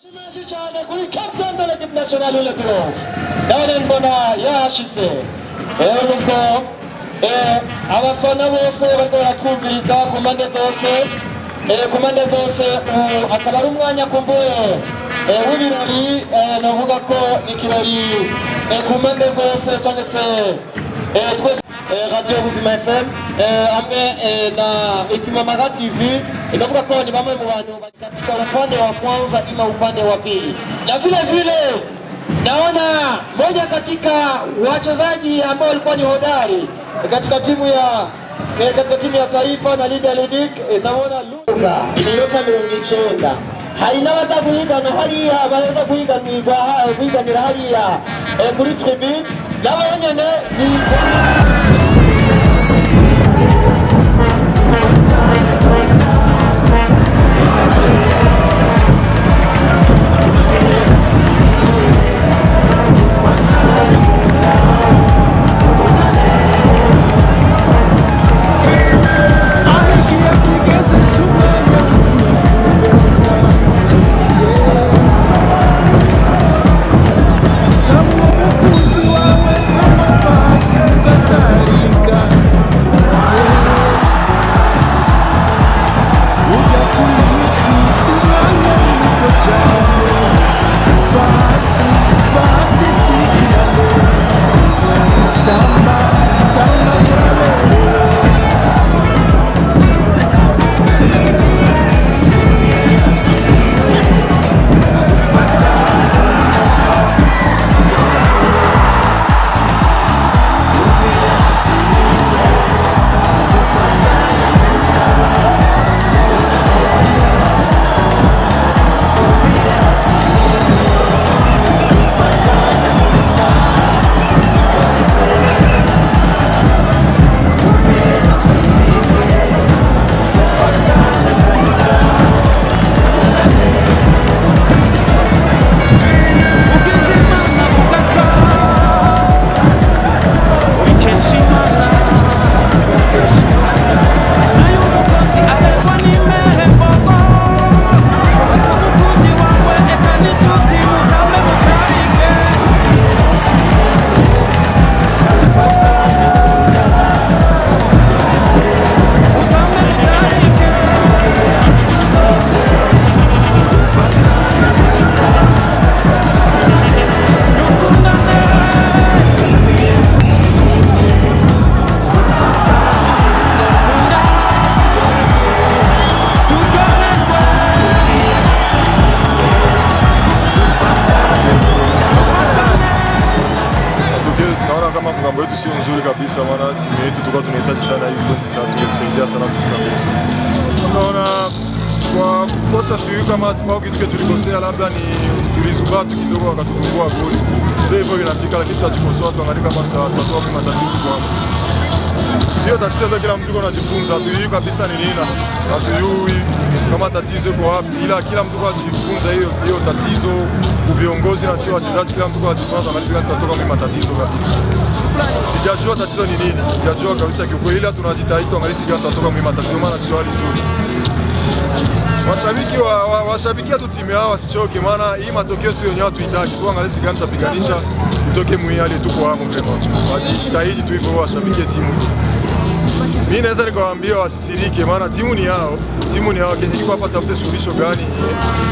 Shimashi cyane kuri captain de l'équipe nationale le Bureau. None mbona yashitse. Nuko abafana bose bariko baratwumviriza ku mpande zose akaba ari umwanya kumbuye w'ibirori navuga ko ni kirori ku mpande zose cyangwa se twese Radio Buzima FM amwe na Ikimamara TV inavuga kwa ni bamwe mu bantu katika upande wa kwanza ima upande wa pili, na vile vile naona moja katika wachezaji ambao walikuwa ni hodari katika timu ya taifa na Linda Ledik, naona Lunga iliyota 90 haina watakuigana hariya baweza kuiganira hariya kuri tribune nabo nyene ni sio nzuri kabisa, maana timu yetu tulikuwa tunahitaji sana hizo pointi tatu kusaidia sana kufika mbele. Unaona kwa kukosa sio kama bao kitu tulikosea, labda ni tulizubatu kidogo wakatupungua goli. Ndio hivyo inafika, lakini tutajikosoa, tuangalie kama tutatoa kwa matatizo kwa hapo. Hiyo tatizo ndio kila mtu anajifunza, hatujui kabisa ni nini na sisi. Hatujui kama tatizo kwa wapi, ila kila mtu anajifunza hiyo tatizo, viongozi na sio wachezaji, kila mtu anajifunza analiza kama tutatoka kwa matatizo kabisa. Sijajua tatizo ni nini, sijajua kabisa kiukweli, ila tunajitahidi tuangalie sisi tutatoka kwa matatizo, maana sio hali nzuri. Washabiki tu timu yao wasichoke, maana hii matokeo sio yenyewe tuitaki, tuangalie sisi tutapiganisha tutoke muiali tuko hapo vraiment. Wajitahidi tu hivyo washabiki timu. Mimi naweza nikawaambia wasisirike, maana timu ni yao Kenya iko hapa, tafute suluhisho gani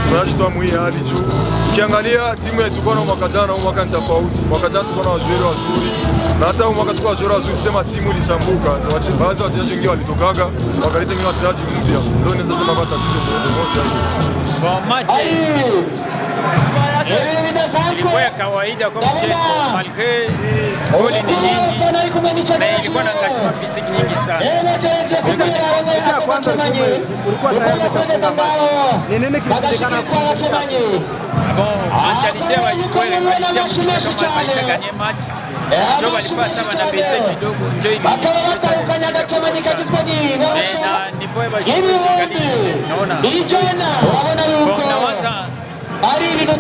tunajitoa muiali juu. Ukiangalia timu yetu kwa mwaka jana au mwaka tofauti, mwaka jana tulikuwa na wachezaji wazuri na hata mwaka tulikuwa na wachezaji wazuri, sema timu ilisambuka, baadhi ya wachezaji wengine walitokaga wakaleta wengine wachezaji mpya, ndio inaweza sema hapa tatizo ndio moja hiyo. Kwa machi ilikuwa ya kawaida kwa mchezo, malgré goli ni nyingi na ilikuwa na engagement physique nyingi sana. Bon, mentalité wa Israeli walitia mchezo kama maisha ganye match. Ndio walikuwa sawa na pesa kidogo, ndio ili na nipo ya Israeli naona. Nawaza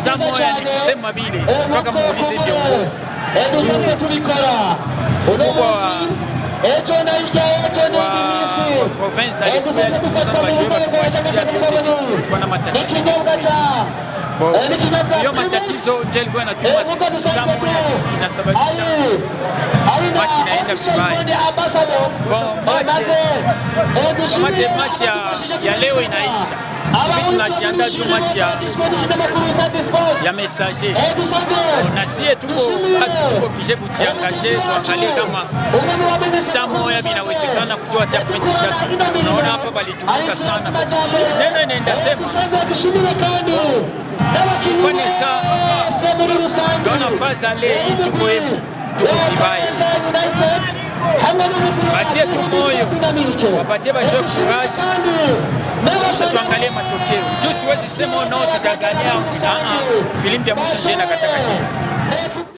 Samoya nikisema bile mpaka muulize viongozi province alikuwa na matatizo Hiyo matatizo ndio ilikuwa inatuma Samoa inasababisha machi inaenda vibaya. Machi ya leo inaisha. Tunajiandaa juu machi ya Messager. Na sie tuko oblige kujiangaje, tuangalie kama Samoa binawezekana kutoa hata pointi 3. Unaona hapa balitumika sana. Neno inaenda sema fanye saa dona faza le tuko vibaya. Batie tu moyo, wapatie basho courage. Sasa tuangalie matokeo. Juu siwezi sema nao tutagania. Filimbi ya mwisho ndio inakataka kesi.